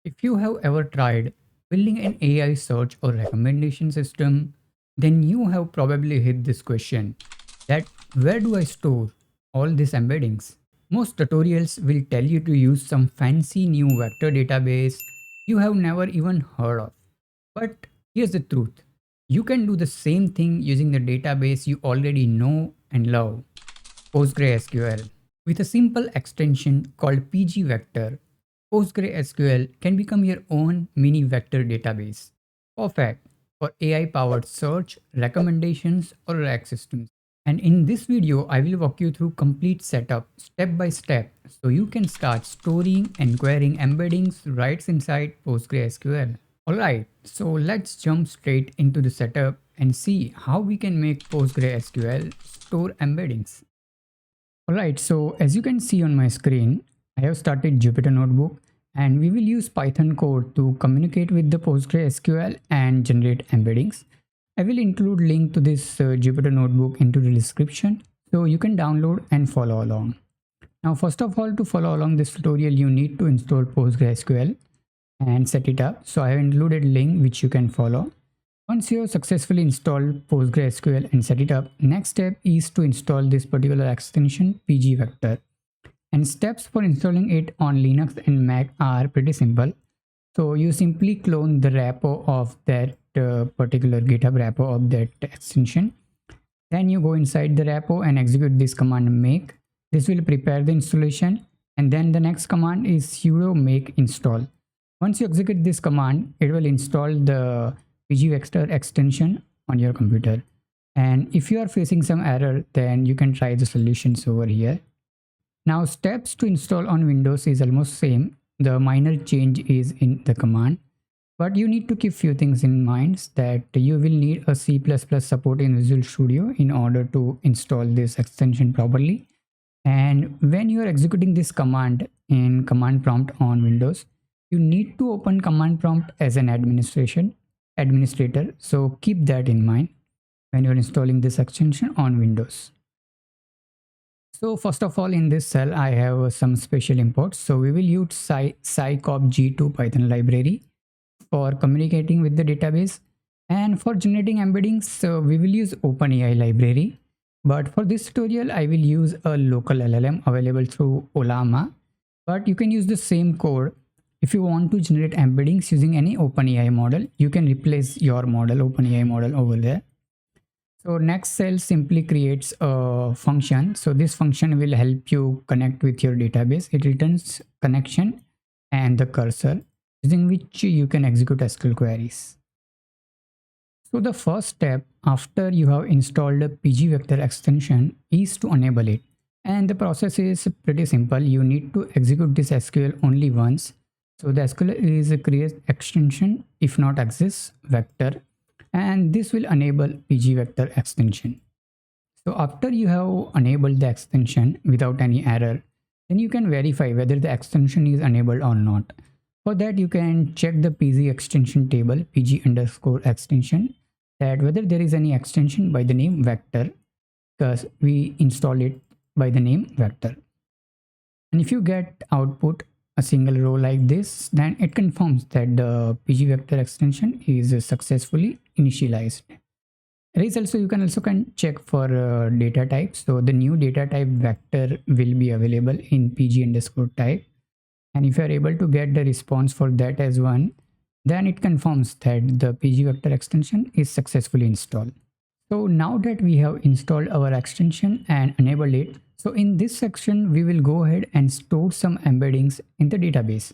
If you have ever tried building an AI search or recommendation system, then you have probably hit this question that where do I store all these embeddings? Most tutorials will tell you to use some fancy new vector database you have never even heard of. But here's the truth. You can do the same thing using the database you already know and love, PostgreSQL. With a simple extension called PGVector, PostgreSQL can become your own mini vector database, perfect for AI-powered search, recommendations, or RAG systems. And in this video, I will walk you through complete setup step by step so you can start storing and querying embeddings right inside PostgreSQL. Alright, so let's jump straight into the setup and see how we can make PostgreSQL store embeddings. Alright, so as you can see on my screen, I have started Jupyter Notebook and we will use Python code to communicate with the PostgreSQL and generate embeddings. I will include link to this Jupyter Notebook into the description so you can download and follow along. Now first of all, to follow along this tutorial you need to install PostgreSQL and set it up. So I have included link which you can follow. Once you have successfully installed PostgreSQL and set it up, next step is to install this particular extension PGVector. And steps for installing it on Linux and Mac are pretty simple. So you simply clone the repo of that particular GitHub repo of that extension. Then you go inside the repo and execute this command make. This will prepare the installation. And then the next command is sudo make install. Once you execute this command, it will install the PGVector extension on your computer. And if you are facing some error, then you can try the solutions over here. Now steps to install on Windows is almost same. The minor change is in the command. But you need to keep few things in mind that you will need a C++ support in Visual Studio in order to install this extension properly. And when you are executing this command in command prompt on Windows, you need to open command prompt as an administrator, so keep that in mind when you're installing this extension on Windows. So first of all, in this cell I have some special imports. So we will use scicopg2 Python library for communicating with the database, and for generating embeddings we will use OpenAI library. But for this tutorial I will use a local LLM available through Olama, but you can use the same code. If you want to generate embeddings using any OpenAI model, you can replace your model, OpenAI model over there. So next cell simply creates a function. So this function will help you connect with your database. It returns connection and the cursor using which you can execute SQL queries. So the first step after you have installed a PGVector extension is to enable it. And the process is pretty simple. You need to execute this SQL only once. So the SQL is a create extension if not exists vector, and this will enable PGVector extension. So after you have enabled the extension without any error, then you can verify whether the extension is enabled or not. For that you can check the PG extension table, PG_extension, that whether there is any extension by the name vector, because we install it by the name vector. And if you get output a single row like this, then it confirms that the PGVector extension is successfully initialized. You can also check for data types. So the new data type vector will be available in PG_type, and if you are able to get the response for that as one, then it confirms that the PGVector extension is successfully installed. So now that we have installed our extension and enabled it, so in this section, we will go ahead and store some embeddings in the database.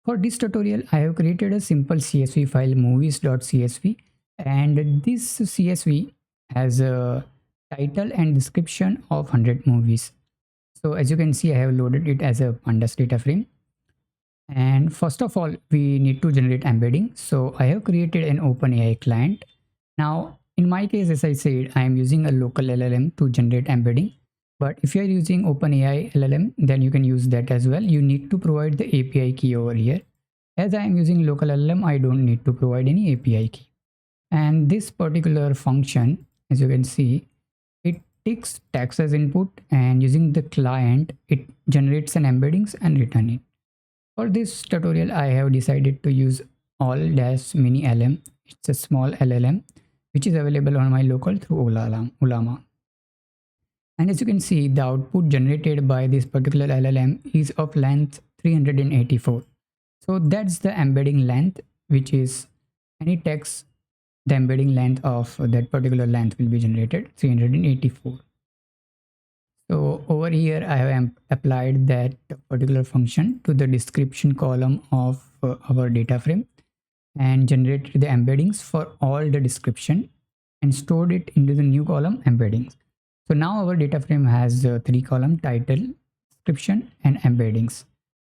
For this tutorial, I have created a simple CSV file movies.csv, and this CSV has a title and description of 100 movies. So as you can see, I have loaded it as a pandas data frame. And first of all, we need to generate embedding. So I have created an OpenAI client. Now, in my case, as I said, I am using a local LLM to generate embedding. But if you are using OpenAI LLM, then you can use that as well. You need to provide the API key over here. As I am using local LLM, I don't need to provide any API key. And this particular function, as you can see, it takes text as input, and using the client, it generates an embeddings and return it. For this tutorial, I have decided to use all-mini LM. It's a small LLM which is available on my local through Ulama. And as you can see, the output generated by this particular LLM is of length 384. So that's the embedding length, which is any text, the embedding length of that particular length will be generated 384. So over here, I have applied that particular function to the description column of our data frame and generated the embeddings for all the description and stored it into the new column embeddings. So now our data frame has 3 columns: title, description, and embeddings.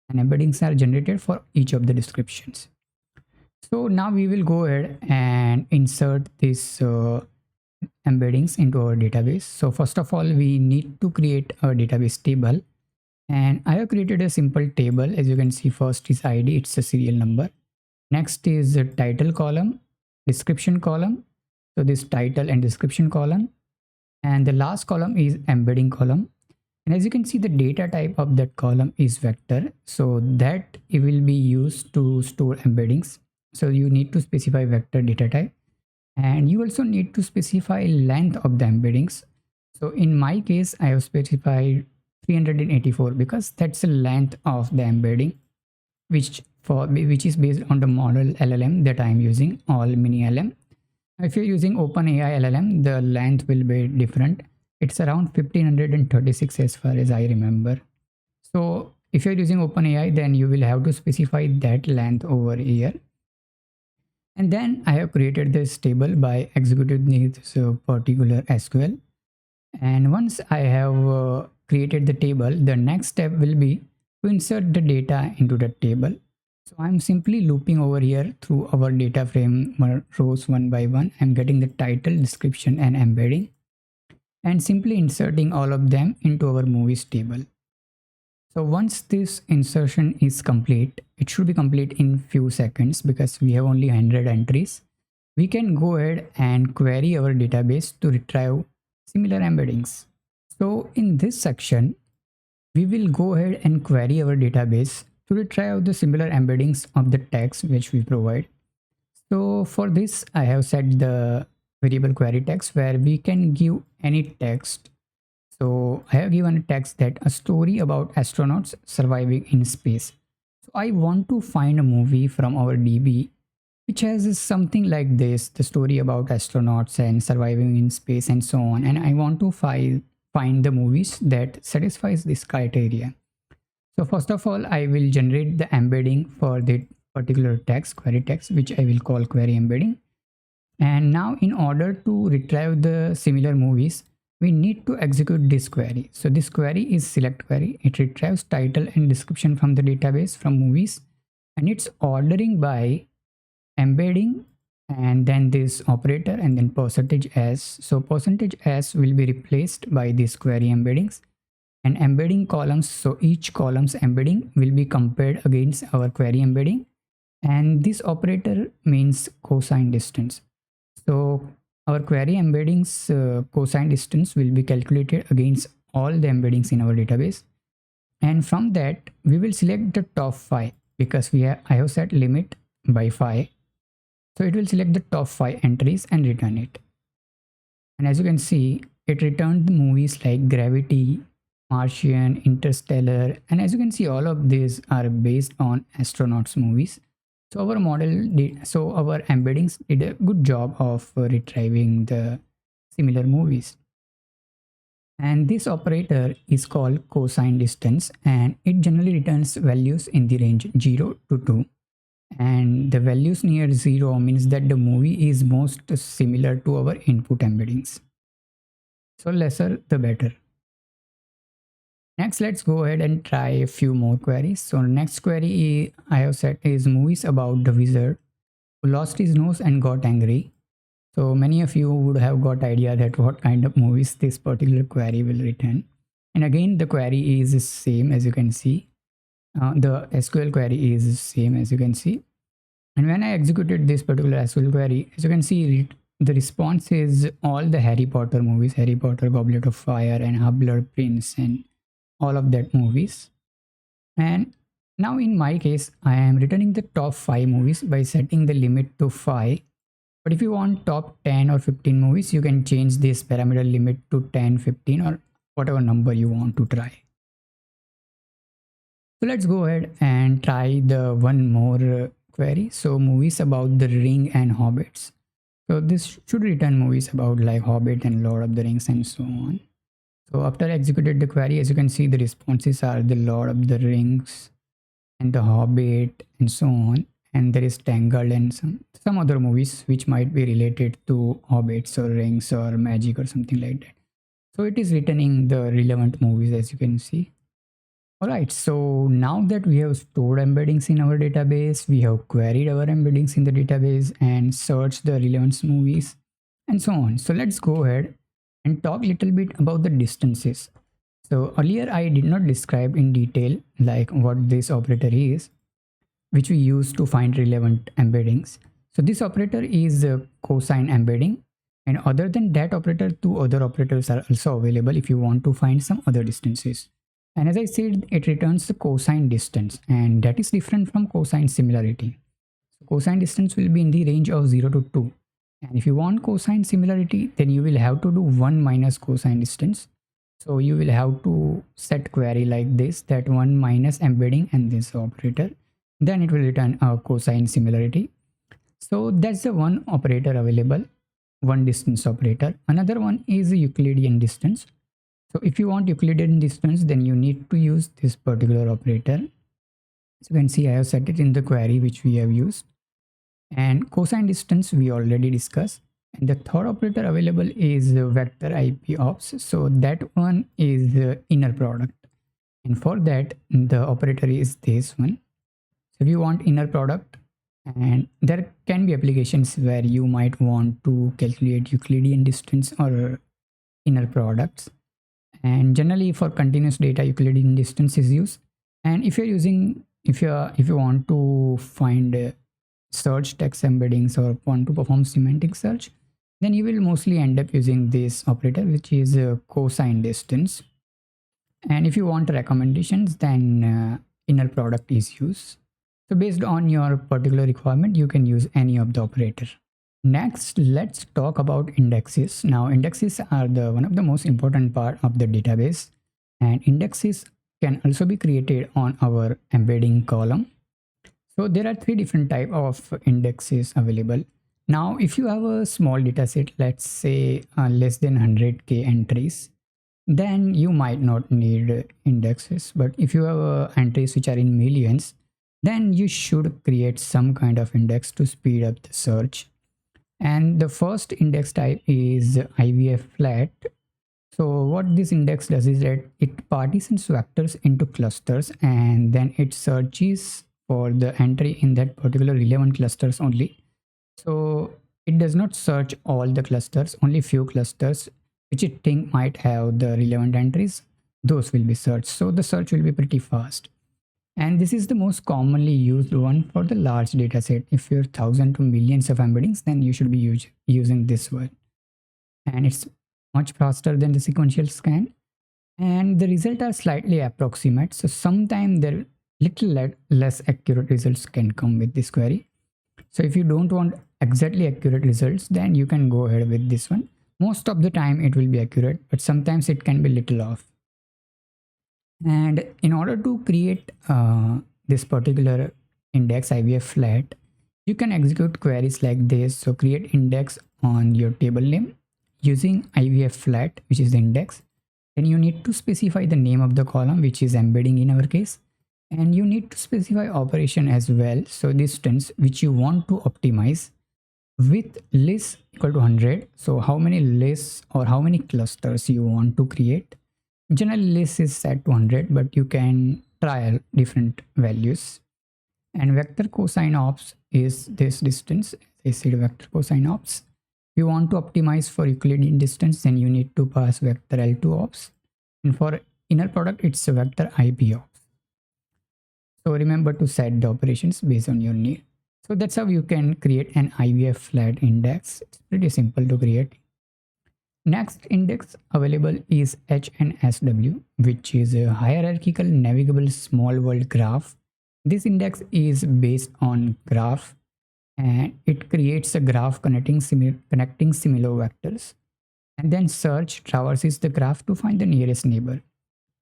And embeddings are generated for each of the descriptions. So now we will go ahead and insert this embeddings into our database. So first of all, we need to create a database table. And I have created a simple table. As you can see, first is ID, it's a serial number. Next is the title column, description column. So this title and description column. And the last column is embedding column. And as you can see, the data type of that column is vector. So that it will be used to store embeddings. So you need to specify vector data type. And you also need to specify length of the embeddings. So in my case, I have specified 384 because that's the length of the embedding, which is based on the model LLM that I am using, all mini LM. If you're using OpenAI LLM, the length will be different. It's around 1536 as far as I remember. So if you're using OpenAI, then you will have to specify that length over here. And then I have created this table by executing this particular SQL. And once I have created the table, the next step will be to insert the data into the table. So I'm simply looping over here through our data frame rows one by one. I'm getting the title, description, and embedding, and simply inserting all of them into our movies table. So once this insertion is complete, it should be complete in few seconds because we have only 100 entries. We can go ahead and query our database to retrieve similar embeddings. So in this section, we will go ahead and query our database to retrieve the similar embeddings of the text which we provide. So for this, I have set the variable query text where we can give any text. So I have given a text that a story about astronauts surviving in space. So I want to find a movie from our DB which has something like this, the story about astronauts and surviving in space and so on. And I want to find the movies that satisfies this criteria. So first of all, I will generate the embedding for the particular text, query text, which I will call query embedding. And now in order to retrieve the similar movies, we need to execute this query. So this query is select query. It retrieves title and description from the database from movies, and it's ordering by embedding and then this operator and then %s. So %s will be replaced by this query embeddings and embedding columns. So each column's embedding will be compared against our query embedding, and this operator means cosine distance. So our query embeddings cosine distance will be calculated against all the embeddings in our database, and from that we will select the top 5 because I have set limit by 5. So it will select the top 5 entries and return it. And as you can see, it returned the movies like Gravity, Martian, Interstellar, and as you can see, all of these are based on astronauts movies. So our our embeddings did a good job of retrieving the similar movies. And this operator is called cosine distance, and it generally returns values in the range 0 to 2. And the values near 0 means that the movie is most similar to our input embeddings. So lesser the better. Next, let's go ahead and try a few more queries. So next query I have set is movies about the wizard who lost his nose and got angry. So many of you would have got idea that what kind of movies this particular query will return. And again, the query is the same as you can see. The SQL query is the same as you can see. And when I executed this particular SQL query, as you can see, the response is all the Harry Potter movies, Harry Potter, Goblet of Fire, and Half-Blood Prince, and all of that movies. And Now in my case, I am returning the top 5 movies by setting the limit to 5. But if you want top 10 or 15 movies, you can change this parameter limit to 10, 15 or whatever number you want to try. So let's go ahead and try the one more query. So movies about the ring and hobbits. So this should return movies about like Hobbit and Lord of the Rings and so on. So after executed the query, as you can see, the responses are the Lord of the Rings and the Hobbit and so on. And there is Tangled and some other movies which might be related to hobbits or rings or magic or something like that. So it is returning the relevant movies, as you can see. Alright, so now that we have stored embeddings in our database, we have queried our embeddings in the database and searched the relevant movies and so on. So let's go ahead and talk a little bit about the distances. So earlier I did not describe in detail like what this operator is, which we use to find relevant embeddings. So this operator is a cosine embedding, and other than that operator, two other operators are also available if you want to find some other distances. And as I said, it returns the cosine distance, and that is different from cosine similarity. So cosine distance will be in the range of 0 to 2. And if you want cosine similarity, then you will have to do 1 minus cosine distance. So you will have to set query like this, that 1 minus embedding and this operator. Then it will return a cosine similarity. So that's the one operator available, one distance operator. Another one is Euclidean distance. So if you want Euclidean distance, then you need to use this particular operator. So you can see I have set it in the query which we have used. And cosine distance we already discussed. And the third operator available is vector IP ops. So that one is the inner product. And for that, the operator is this one. So if you want inner product, and there can be applications where you might want to calculate Euclidean distance or inner products. And generally for continuous data, Euclidean distance is used. And if you're using, if you want to find search text embeddings or want to perform semantic search, then you will mostly end up using this operator, which is cosine distance. And if you want recommendations, then inner product is used. So based on your particular requirement, you can use any of the operator. Next, let's talk about indexes. Now, indexes are the one of the most important part of the database, and indexes can also be created on our embedding column. So there are three different type of indexes available. Now, if you have a small data set, let's say less than 100k entries, then you might not need indexes. But if you have entries which are in millions, then you should create some kind of index to speed up the search. And the first index type is IVFFlat. So what this index does is that it partitions vectors into clusters, and then it searches for the entry in that particular relevant clusters only. So it does not search all the clusters, only few clusters which it think might have the relevant entries, those will be searched. So the search will be pretty fast. And this is the most commonly used one for the large data set. If you're thousands to millions of embeddings, then you should be using this one. And it's much faster than the sequential scan. And the results are slightly approximate. So sometimes there little less accurate results can come with this query. So if you don't want exactly accurate results, then you can go ahead with this one. Most of the time it will be accurate, but sometimes it can be little off. And in order to create this particular index IVFFlat, you can execute queries like this. So create index on your table name using IVFFlat, which is the index. Then you need to specify the name of the column, which is embedding in our case. And you need to specify operation as well. So distance, which you want to optimize with list equal to 100. So how many lists or how many clusters you want to create. Generally list is set to 100, but you can try different values. And vector cosine ops is this distance. I said vector cosine ops. If you want to optimize for Euclidean distance, then you need to pass vector L2 ops. And for inner product, it's a vector IP ops. So remember to set the operations based on your need. So that's how you can create an IVFFlat index. It's pretty simple to create. Next index available is HNSW, which is a hierarchical navigable small world graph. This index is based on graph, and it creates a graph connecting similar vectors. And then search traverses the graph to find the nearest neighbor.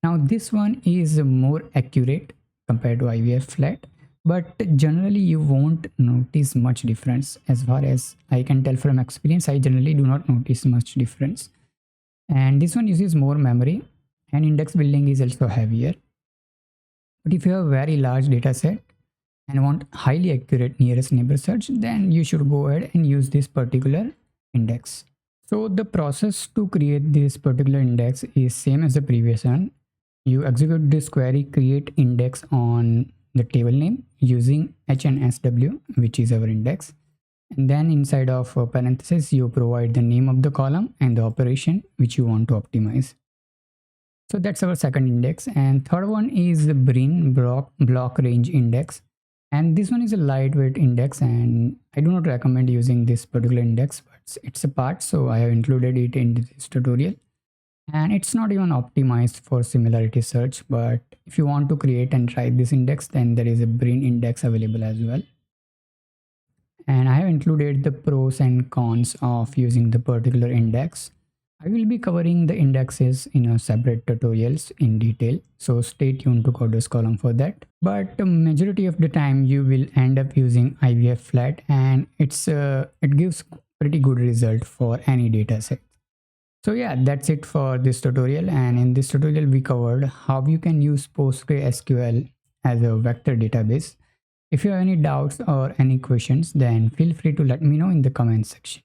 Now this one is more accurate compared to IVFFlat, but generally you won't notice much difference. As far as I can tell from experience, I generally do not notice much difference. And this one uses more memory, and index building is also heavier. But if you have a very large data set and want highly accurate nearest neighbor search, then you should go ahead and use this particular index. So the process to create this particular index is same as the previous one. You execute this query create index on the table name using HNSW, which is our index. And then inside of a parenthesis, you provide the name of the column and the operation which you want to optimize. So that's our second index. And third one is the Brin block range index. And this one is a lightweight index, and I do not recommend using this particular index, but it's a part, so I have included it in this tutorial. And it's not even optimized for similarity search, but if you want to create and try this index, then there is a Brin index available as well. And I have included the pros and cons of using the particular index. I will be covering the indexes in a separate tutorials in detail, so stay tuned to Coder's column for that. But the majority of the time you will end up using IVFFlat, and it gives pretty good result for any data set. So yeah, that's it for this tutorial, and in this tutorial we covered how you can use PostgreSQL as a vector database. If you have any doubts or any questions, then feel free to let me know in the comment section.